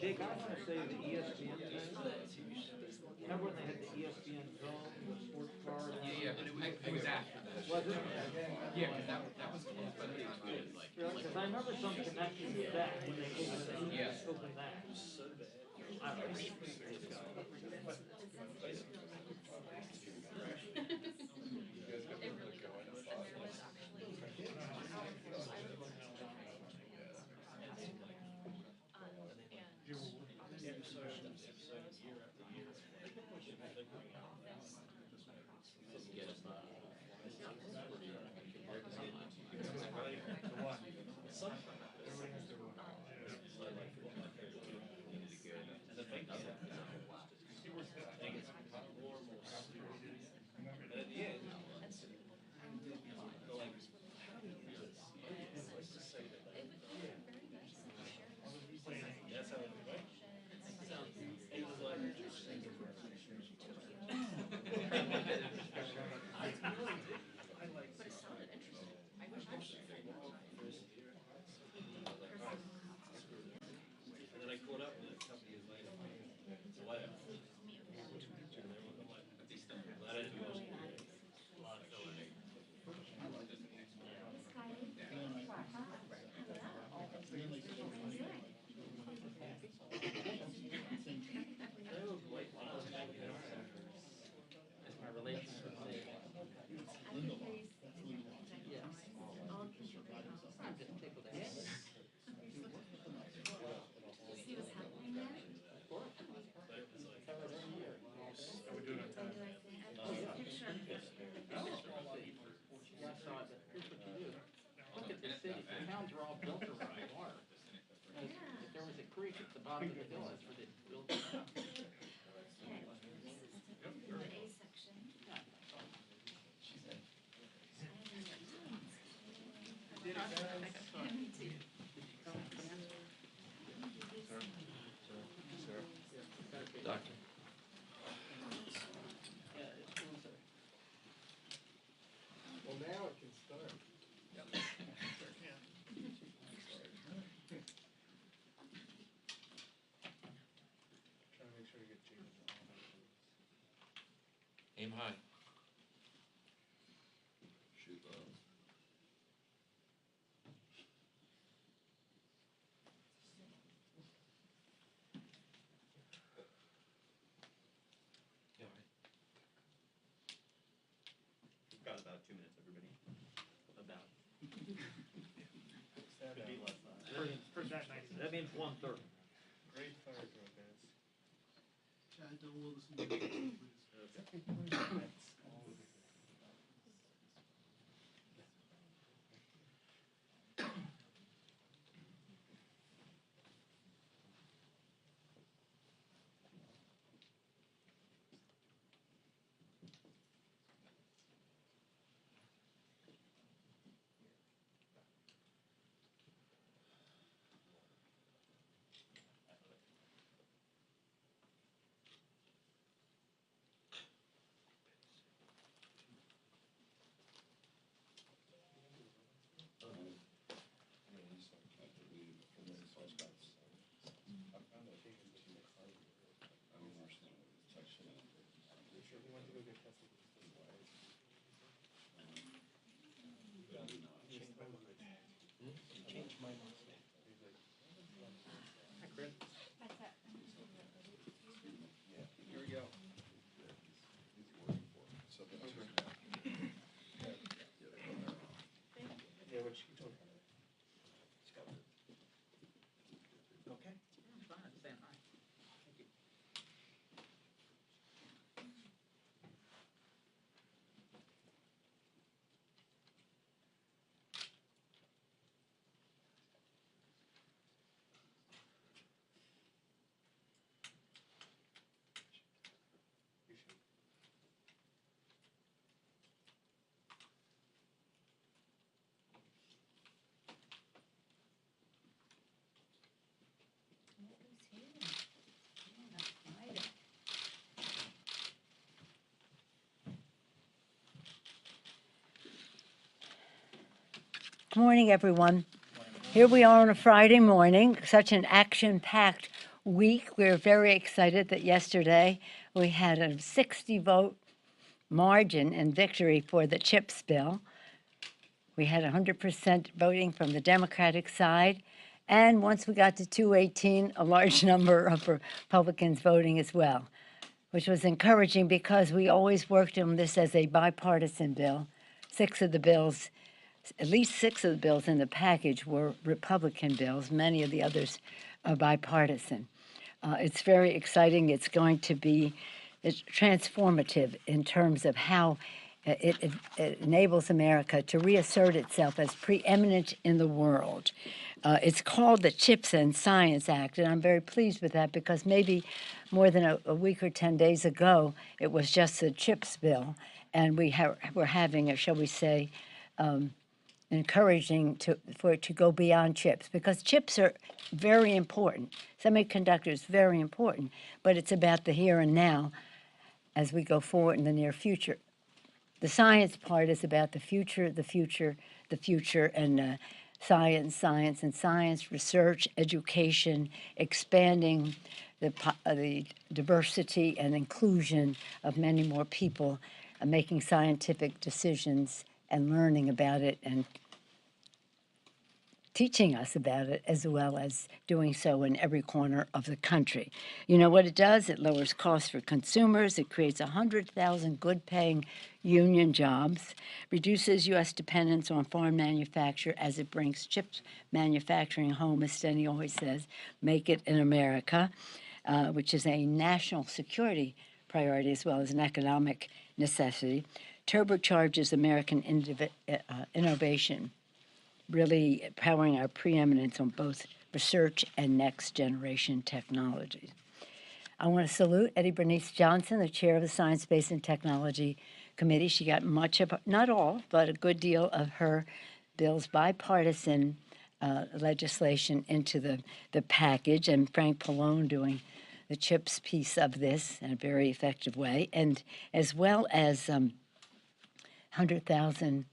Jake, I want to say the ESPN thing. Remember when they had the ESPN Zone, the sports card? Yeah, but it was after that. Was it? Yeah, because that was closed by the time I was like. Because I remember some connection with that when they opened Yeah. that. I don't know. bottom of the bill is for the bill. Okay, this is the A section. Doctor. Well, now it can start. Trying to make sure you get James on. Aim high. Shoot low. Yeah, all right. We've got about 2 minutes, everybody. About. Stand Could be up. less than that. For that 90 That means 1:30. Great fire drill, guys. Chad, don't will listen to me, please. He went to go get tested. Changed my mind. He's like, Hi, Chris. Here we go. yeah, what she told me. Okay. Fine, stand high. Thank you. You should. Good morning, everyone. Here we are on a Friday morning, such an action-packed week. We're very excited that yesterday we had a 60-vote margin and victory for the CHIPS bill. We had 100% voting from the Democratic side, and once we got to 218, a large number of Republicans voting as well, which was encouraging because we always worked on this as a bipartisan bill. At least six of the bills in the package were Republican bills, many of the others are bipartisan. It's very exciting. It's going to be transformative in terms of how it enables America to reassert itself as preeminent in the world. It's called the CHIPS and Science Act, and I'm very pleased with that because maybe more than a week or 10 days ago, it was just the CHIPS bill, and we're having, shall we say, encouraging for it to go beyond chips, because chips are very important. Semiconductors, very important, but it's about the here and now as we go forward in the near future. The science part is about the future, and science, research, education, expanding the diversity and inclusion of many more people, making scientific decisions and learning about it and teaching us about it, as well as doing so in every corner of the country. You know what it does? It lowers costs for consumers. It creates 100,000 good-paying union jobs, reduces U.S. dependence on foreign manufacture as it brings chips manufacturing home, as Steny always says, make it in America, which is a national security priority as well as an economic necessity, turbocharges American innovation, really powering our preeminence on both research and next-generation technologies. I want to salute Eddie Bernice Johnson, the chair of the Science, Space, and Technology Committee. She got much of, not all, but a good deal of her bill's bipartisan legislation into the package, and Frank Pallone doing the CHIPS piece of this in a very effective way, and as well as 100,000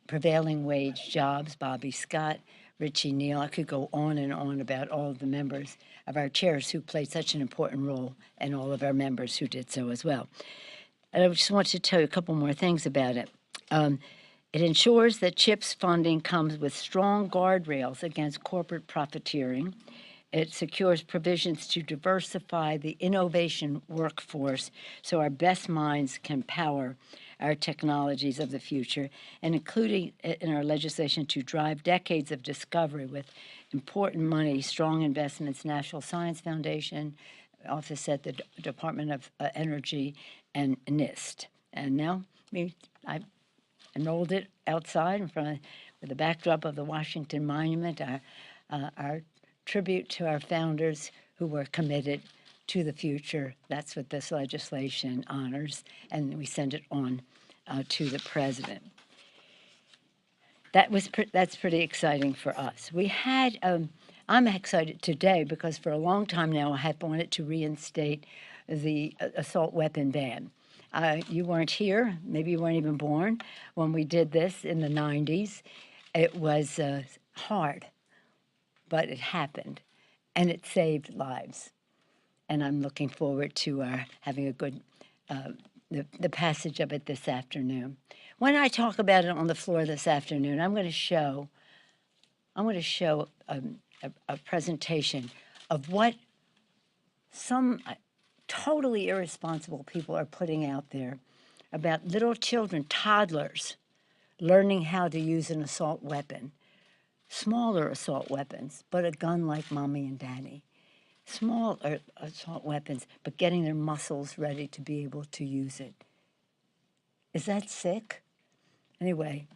prevailing wage jobs, Bobby Scott, Richie Neal. I could go on and on about all of the members of our chairs who played such an important role, and all of our members who did so as well. And I just want to tell you a couple more things about it. It ensures that CHIPS funding comes with strong guardrails against corporate profiteering. It secures provisions to diversify the innovation workforce so our best minds can power our technologies of the future, and including in our legislation to drive decades of discovery with important money, strong investments, National Science Foundation, office at the Department of Energy, and NIST. And now I enrolled it outside in front of, with the backdrop of the Washington Monument, our tribute to our founders who were committed to the future. That's what this legislation honors, and we send it on to the president. That's pretty exciting for us. We had, I'm excited today because for a long time now I have wanted to reinstate the assault weapon ban. You weren't here, maybe you weren't even born when we did this in the 90s. It was hard, but it happened, and it saved lives. And I'm looking forward to having a good, the passage of it this afternoon. When I talk about it on the floor this afternoon, I'm going to show a presentation of what some totally irresponsible people are putting out there about little children, toddlers, learning how to use an assault weapon, smaller assault weapons, but a gun like mommy and daddy. Small assault weapons, but getting their muscles ready to be able to use it. Is that sick? Anyway,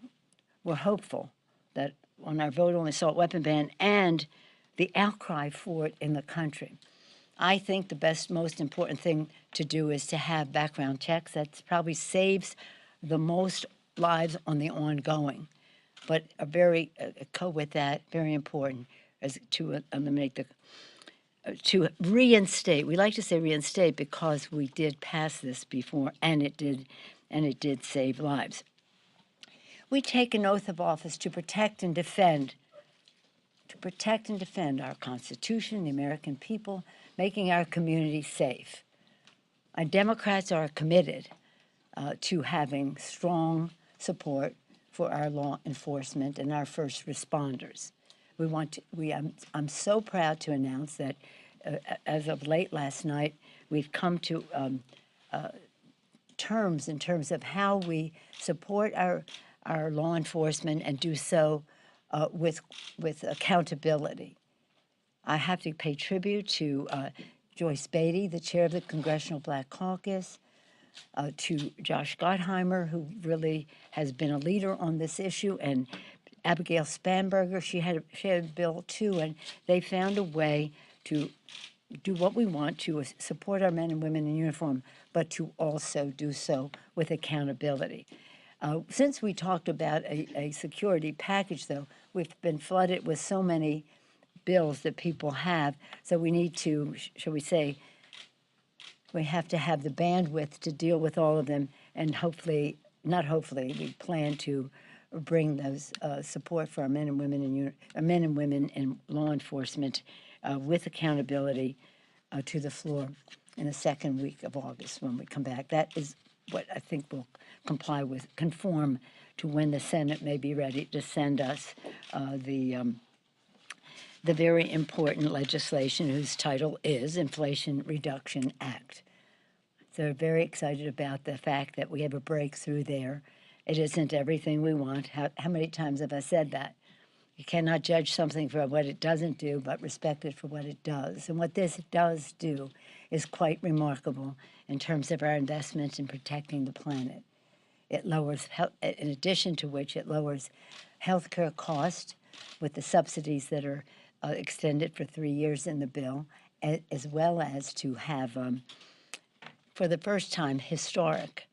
we're hopeful that on our vote on the assault weapon ban and the outcry for it in the country, I think the best, most important thing to do is to have background checks. That probably saves the most lives on the ongoing, but a very, with that, very important as to eliminate the to reinstate. We like to say reinstate because we did pass this before, and it did save lives. We take an oath of office to protect and defend our Constitution, the American people, making our community safe. Our Democrats are committed to having strong support for our law enforcement and our first responders. I'm so proud to announce that as of late last night, we've come to terms in terms of how we support our law enforcement and do so with accountability. I have to pay tribute to Joyce Beatty, the chair of the Congressional Black Caucus, to Josh Gottheimer, who really has been a leader on this issue, and Abigail Spanberger. She had a bill too, and they found a way to do what we want, to support our men and women in uniform, but to also do so with accountability. Since we talked about a security package, though, we've been flooded with so many bills that people have, so we need to, shall we say, we have to have the bandwidth to deal with all of them, and hopefully, not hopefully, we plan to bring those support for our men and women in law enforcement with accountability to the floor in the second week of August when we come back. That is what I think will conform to when the Senate may be ready to send us the very important legislation whose title is Inflation Reduction Act. So we're very excited about the fact that we have a breakthrough there. It isn't everything we want. How many times have I said that? You cannot judge something for what it doesn't do, but respect it for what it does. And what this does do is quite remarkable in terms of our investments in protecting the planet. It lowers, in addition to which, it lowers healthcare cost with the subsidies that are extended for 3 years in the bill, as well as to have, for the first time, historic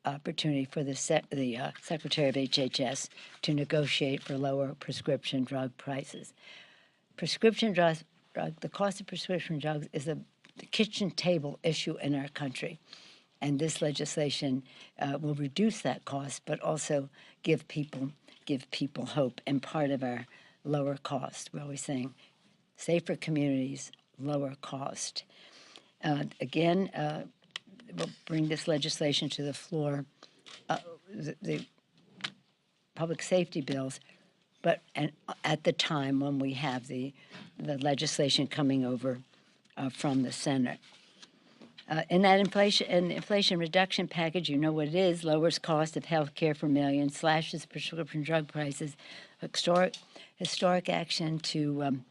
opportunity for the Secretary of HHS to negotiate for lower prescription drug prices. Prescription drugs, the cost of prescription drugs is the kitchen table issue in our country. And this legislation will reduce that cost, but also give people hope. And part of our lower cost, we're always saying, safer communities, lower cost. Again, we'll bring this legislation to the floor, the public safety bills, but at the time when we have the legislation coming over from the Senate. In that inflation reduction package, you know what it is: lowers cost of health care for millions, slashes prescription drug prices, historic action to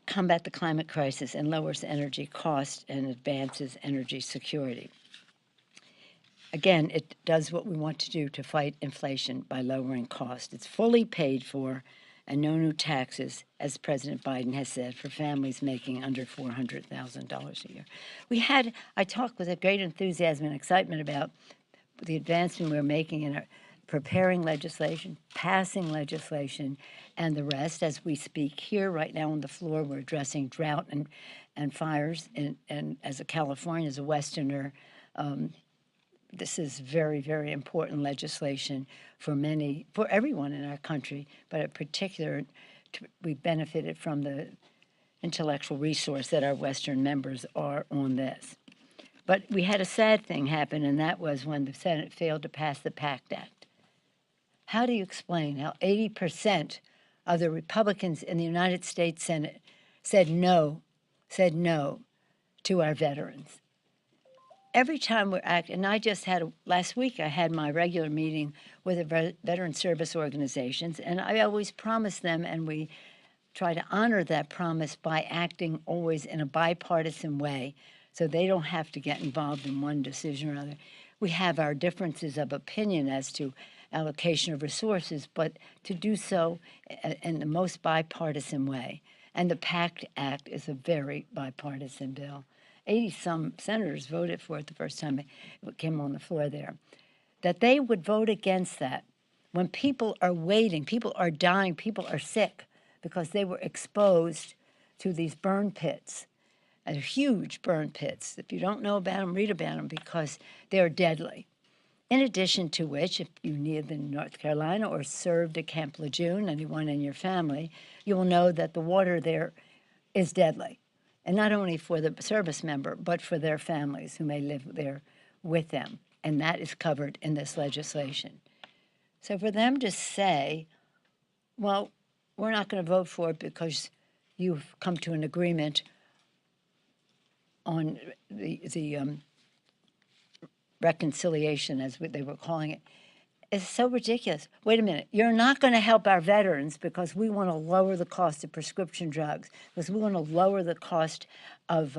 combat the climate crisis, and lowers energy cost and advances energy security. Again, it does what we want to do to fight inflation by lowering cost. It's fully paid for, and no new taxes, as President Biden has said, for families making under $400,000 a year. I talked with a great enthusiasm and excitement about the advancement we're making in our preparing legislation, passing legislation, and the rest. As we speak here right now on the floor, we're addressing drought and fires. And as a Californian, as a Westerner, this is very, very important legislation for everyone in our country, but in particular, we benefited from the intellectual resource that our Western members are on this. But we had a sad thing happen, and that was when the Senate failed to pass the PACT Act. How do you explain how 80% of the Republicans in the United States Senate said no to our veterans? Every time we're acting, and last week I had my regular meeting with the veteran service organizations, and I always promise them, and we try to honor that promise by acting always in a bipartisan way, so they don't have to get involved in one decision or another. We have our differences of opinion as to allocation of resources, but to do so in the most bipartisan way. And the PACT Act is a very bipartisan bill. 80-some senators voted for it the first time it came on the floor there. That they would vote against that when people are waiting, people are dying, people are sick because they were exposed to these burn pits, huge burn pits. If you don't know about them, read about them because they're deadly. In addition to which, if you lived in North Carolina or served at Camp Lejeune, anyone in your family, you will know that the water there is deadly. And not only for the service member, but for their families who may live there with them. And that is covered in this legislation. So for them to say, well, we're not going to vote for it because you've come to an agreement on the reconciliation, as they were calling it, is so ridiculous. Wait a minute. You're not going to help our veterans because we want to lower the cost of prescription drugs, because we want to lower the cost of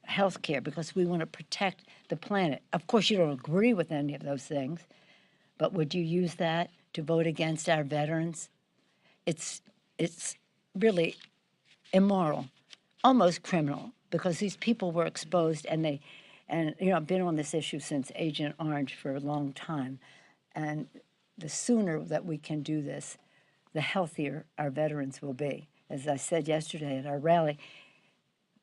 health care, because we want to protect the planet. Of course, you don't agree with any of those things, but would you use that to vote against our veterans? It's really immoral, almost criminal, because these people were exposed and I've been on this issue since Agent Orange for a long time. And the sooner that we can do this, the healthier our veterans will be. As I said yesterday at our rally,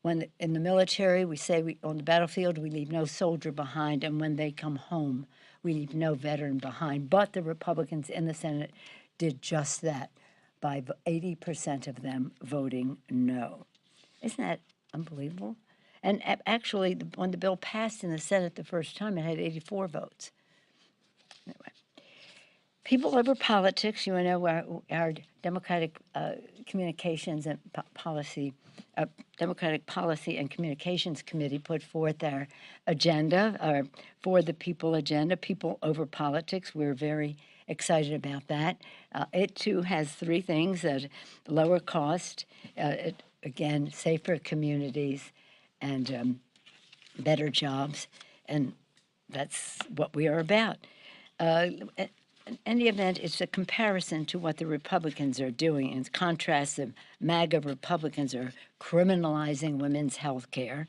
when in the military, we say on the battlefield, we leave no soldier behind, and when they come home, we leave no veteran behind. But the Republicans in the Senate did just that by 80% of them voting no. Isn't that unbelievable? And actually, when the bill passed in the Senate the first time, it had 84 votes. Anyway, people over politics, you know, our Democratic Communications and Policy, Democratic Policy and Communications Committee put forth our agenda, our For the People agenda, People Over Politics. We're very excited about that. It, too, has three things: lower cost, again, safer communities, and better jobs. And that's what we are about. In any event, it's a comparison to what the Republicans are doing. In contrast, the MAGA Republicans are criminalizing women's health care,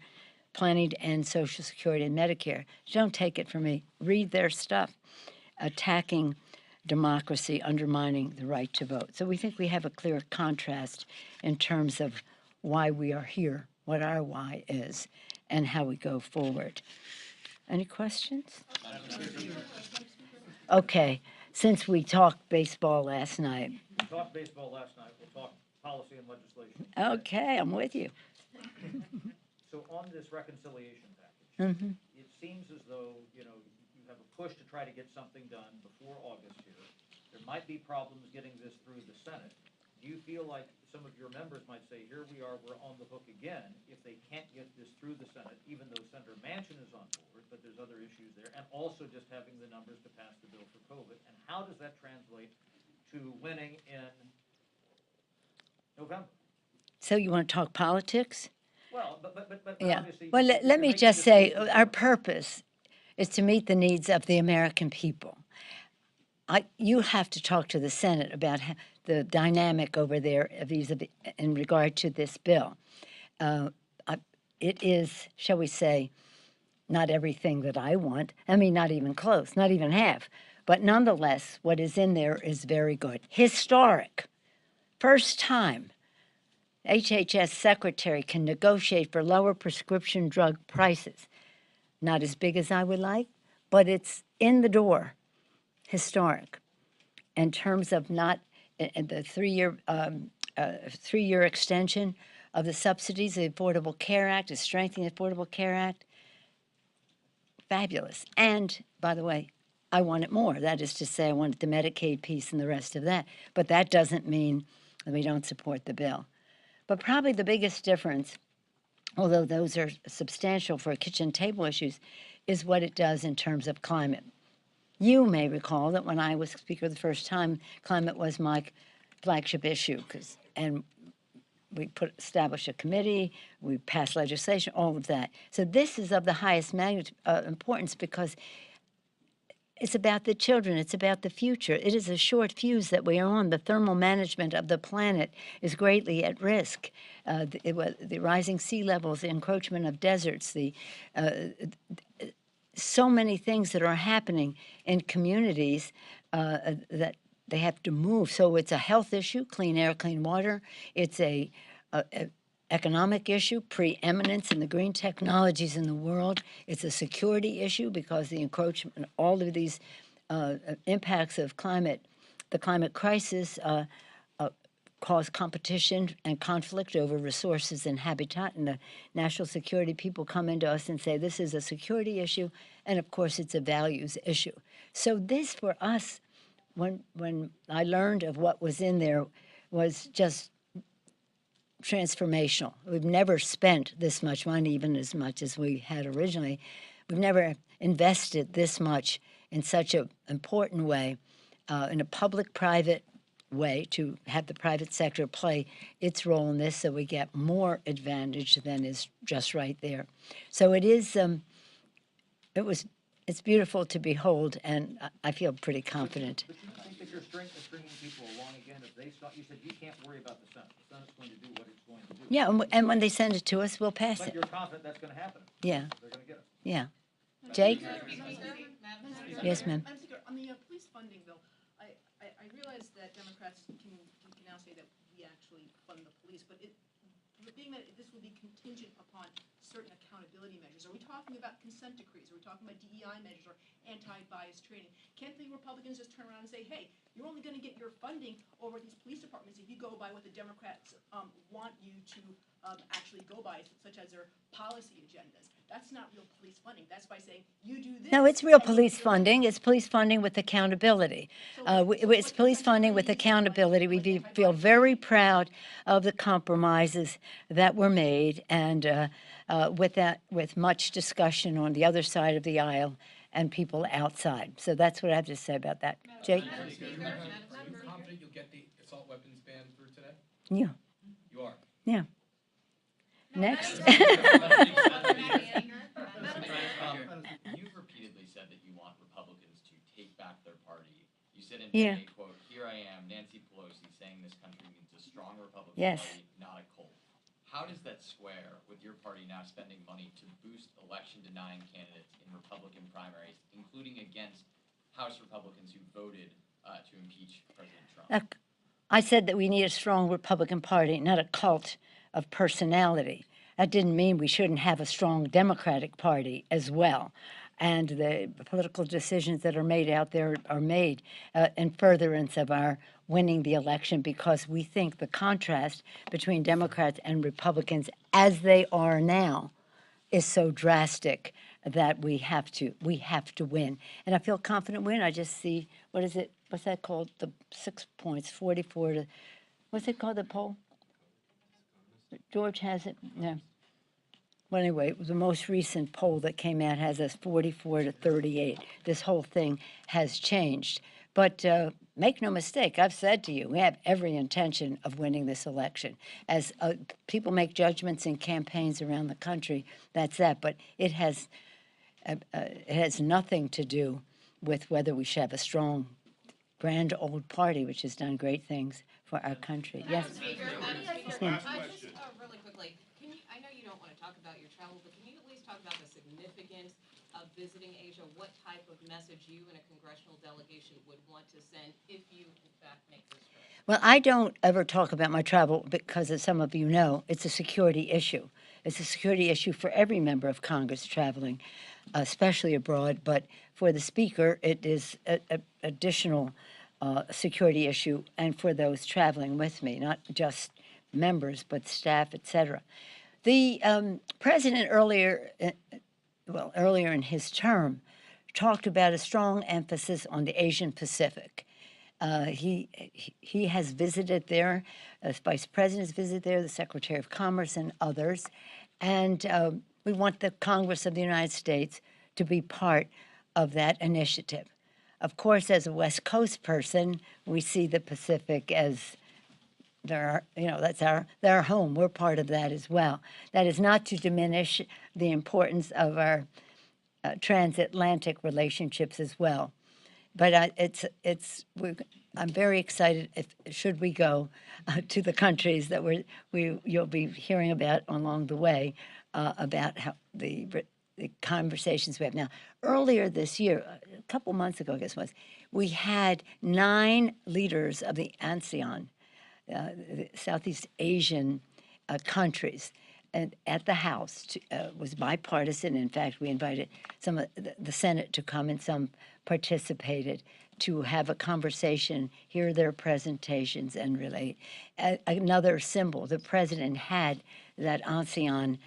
planning to end Social Security and Medicare. Don't take it from me. Read their stuff. Attacking democracy, undermining the right to vote. So we think we have a clear contrast in terms of why we are here, what our why is, and how we go forward. Any questions? Okay, since we talked baseball last night. We talked baseball last night, we'll talk policy and legislation. Okay, I'm with you. So on this reconciliation package, Mhm. it seems as though, you have a push to try to get something done before August here. There might be problems getting this through the Senate. Do you feel like some of your members might say, here we are, we're on the hook again, if they can't get this through the Senate, even though Senator Manchin is on board, but there's other issues there, and also just having the numbers to pass the bill for COVID? And how does that translate to winning in November? So you want to talk politics? Well, but Yeah. obviously. Well, you're let me making just say, decisions. our purpose is to meet the needs of the American people. You have to talk to the Senate about the dynamic over there vis-a-vis in regard to this bill. It is, shall we say, not everything that I want. I mean, not even close, not even half. But nonetheless, what is in there is very good. Historic. First time HHS secretary can negotiate for lower prescription drug prices. Not as big as I would like, but it's in the door. Historic. In terms of not the three-year extension of the subsidies, the Affordable Care Act, is strengthening the Affordable Care Act. Fabulous. And, by the way, I want it more. That is to say, I want the Medicaid piece and the rest of that. But that doesn't mean that we don't support the bill. But probably the biggest difference, although those are substantial for kitchen table issues, is what it does in terms of climate. You may recall that when I was Speaker the first time, climate was my flagship issue, and we established a committee, we passed legislation, all of that. So this is of the highest magnitude, importance, because it's about the children, it's about the future. It is a short fuse that we are on. The thermal management of the planet is greatly at risk. The rising sea levels, the encroachment of deserts, so many things that are happening in communities that they have to move. So it's a health issue, clean air, clean water. It's a economic issue, preeminence in the green technologies in the world. It's a security issue because the encroachment, all of these impacts of the climate crisis cause competition and conflict over resources and habitat, and the national security people come into us and say this is a security issue, and of course it's a values issue. So this for us, when I learned of what was in there, was just transformational. We've never spent this much money, even as much as we had originally. We've never invested this much in such an important way, in a public-private way, to have the private sector play its role in this so we get more advantage than is just right there. So it is, it's beautiful to behold, and I feel pretty confident. But you think that you're stringing people along again if they start, you said you can't worry about the Senate. The Senate's going to do what it's going to do. Yeah, and when they send it to us, we'll pass But it. you're confident that's going to happen. Yeah, They're going to get it. yeah. Jake? Yes, ma'am. Madam Speaker, on the police funding bill, I realize that Democrats can now say that we actually fund the police, but being that this will be contingent upon certain accountability measures, are we talking about consent decrees? Are we talking about DEI measures or anti-bias training? Can't the Republicans just turn around and say, hey, you're only going to get your funding over these police departments if you go by what the Democrats want you to actually go by, such as their policy agendas? That's not real police funding. That's by saying, you do this. No, it's real police funding. It's police funding with accountability. It's police funding with accountability. We feel very proud of the compromises that were made, and with much discussion on the other side of the aisle and people outside. So that's what I have to say about that. Jake? Are you confident you'll get the assault weapons ban through today? Yeah. You are? Yeah. Next. You've repeatedly sit and Yeah. say, quote, "Here I am, Nancy Pelosi, saying this country needs a strong Republican Yes. Party, not a cult." How does that square with your party now spending money to boost election-denying candidates in Republican primaries, including against House Republicans who voted to impeach President Trump? Look, I said that we need a strong Republican Party, not a cult of personality. That didn't mean we shouldn't have a strong Democratic Party as well. And the political decisions that are made out there are made in furtherance of our winning the election, because we think the contrast between Democrats and Republicans as they are now is so drastic that we have to win. And I feel confident win. I just see, what's that called? The 6 points, 44 to, what's it called, the poll? George has it? No. Well, anyway, the most recent poll that came out has us 44 to 38. This whole thing has changed. But make no mistake, I've said to you, we have every intention of winning this election. As people make judgments in campaigns around the country, that's that. But it has nothing to do with whether we should have a strong, grand old party, which has done great things for our country. Yes. Yes, ma'am. Just really quickly, I know you don't want to talk about your travel, but can you at least talk about the significance of visiting Asia? What type of message you and a congressional delegation would want to send if you, in fact, make this trip? Well, I don't ever talk about my travel because, as some of you know, it's a security issue. It's a security issue for every member of Congress traveling, especially abroad. But for the Speaker, it is an additional security issue, and for those traveling with me, not just members, but staff, etc. The president earlier in his term, talked about a strong emphasis on the Asian Pacific. He has visited there, the Vice President has visited there, the Secretary of Commerce and others, and we want the Congress of the United States to be part of that initiative. Of course, as a West Coast person, we see the Pacific as that's our home. We're part of that as well. That is not to diminish the importance of our transatlantic relationships as well. But I'm very excited should we go to the countries that you'll be hearing about along the way about how the conversations we have now. Earlier this year, a couple months ago, I guess it was, we had 9 leaders of the ASEAN, the Southeast Asian countries, and at the House. Was bipartisan. In fact, we invited some of the Senate to come, and some participated, to have a conversation, hear their presentations, and relate. Another symbol, the president had that ASEAN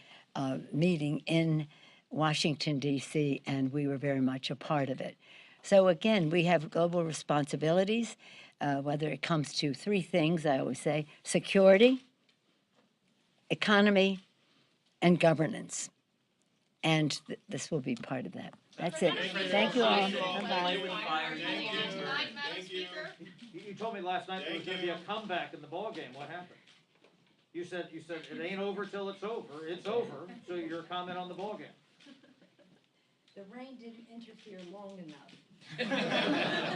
meeting in Washington, D.C., and we were very much a part of it. So again, we have global responsibilities, whether it comes to 3 things, I always say: security, economy, and governance. And this will be part of that. That's it. Thank you all. Bye-bye. You told me last night there was going to be a comeback in the ball game. What happened? You said it ain't over till it's over. It's over. So your comment on the ball game? The rain didn't interfere long enough.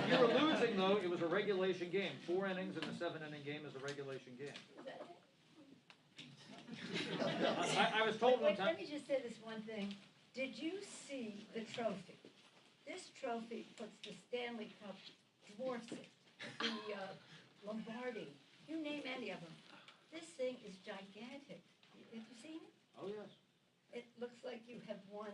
You were losing, though. It was a regulation game. 4 innings in the 7-inning game is a regulation game. I was told one time. Let me just say this one thing. Did you see the trophy? This trophy puts the Stanley Cup, dwarfs it, the Lombardi, you name any of them. This thing is gigantic. Have you seen it? Oh, yes. It looks like you have won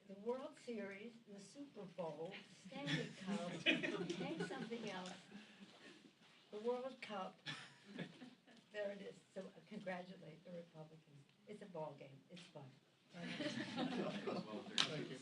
the World Series, the Super Bowl, Stanley Cup, name something else, the World Cup. There it is. So congratulate the Republicans. It's a ball game. It's fun. Thank you.